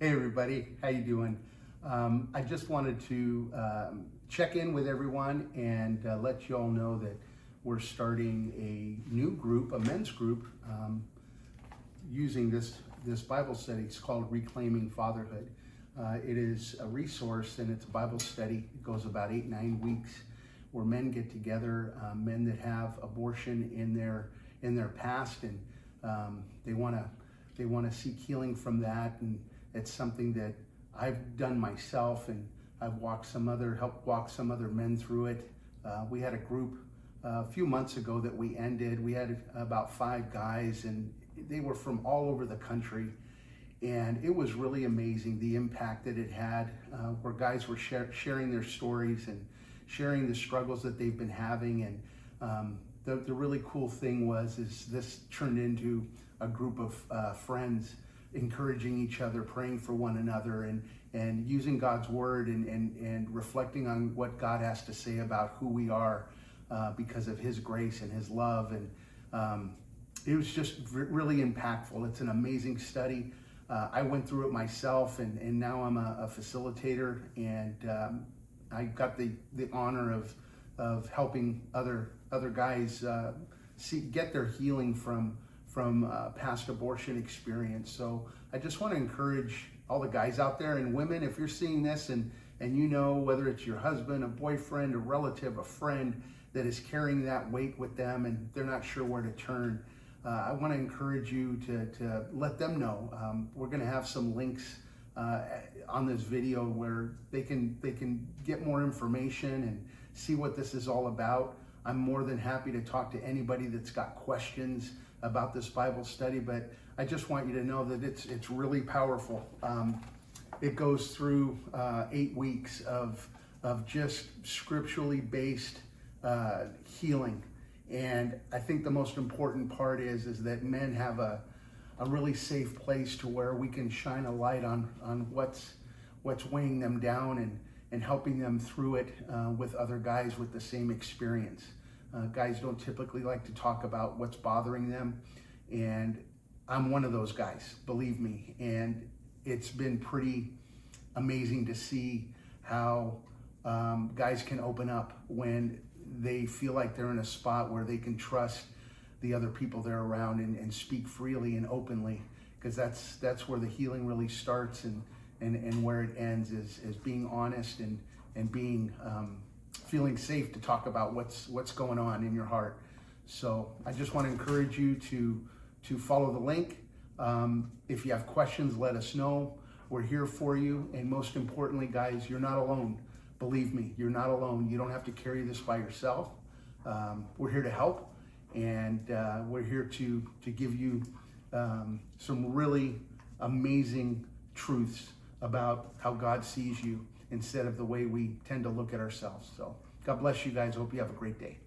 Hey everybody, how you doing? I just wanted to check in with everyone and let you all know that we're starting a new group, a men's group, using this Bible study. It's called Reclaiming Fatherhood. It is a resource and it's a Bible study. It goes about 8-9 weeks where men get together, men that have abortion in their past, and they want to seek healing from that. And it's something that I've done myself, and I've helped walk some other men through it. We had a group a few months ago that we ended. We had about 5 guys, and they were from all over the country. And it was really amazing the impact that it had, where guys were sharing their stories and sharing the struggles that they've been having. And the really cool thing is this turned into a group of friends encouraging each other, praying for one another, and using God's word and reflecting on what God has to say about who we are because of His grace and His love. And it was just really impactful. It's an amazing study. I went through it myself, and now I'm a facilitator, and I got the honor of helping other guys get their healing from past abortion experience. So I just want to encourage all the guys out there, and women, if you're seeing this and you know, whether it's your husband, a boyfriend, a relative, a friend that is carrying that weight with them and they're not sure where to turn, I want to encourage you to let them know. We're going to have some links on this video where they can get more information and see what this is all about. I'm more than happy to talk to anybody that's got questions about this Bible study, but I just want you to know that it's really powerful. It goes through 8 weeks of just scripturally based healing. And I think the most important part is that men have a really safe place to where we can shine a light on what's weighing them down and helping them through it with other guys with the same experience. Guys don't typically like to talk about what's bothering them, and I'm one of those guys, believe me. And it's been pretty amazing to see how guys can open up when they feel like they're in a spot where they can trust the other people they're around and speak freely and openly, because that's where the healing really starts, and where it ends is being honest and being feeling safe to talk about what's going on in your heart. So I just want to encourage you to follow the link. If you have questions, let us know. We're here for you. And most importantly, guys, you're not alone. Believe me, you're not alone. You don't have to carry this by yourself. We're here to help, and we're here to give you some really amazing truths about how God sees you instead of the way we tend to look at ourselves. So God bless you guys. Hope you have a great day.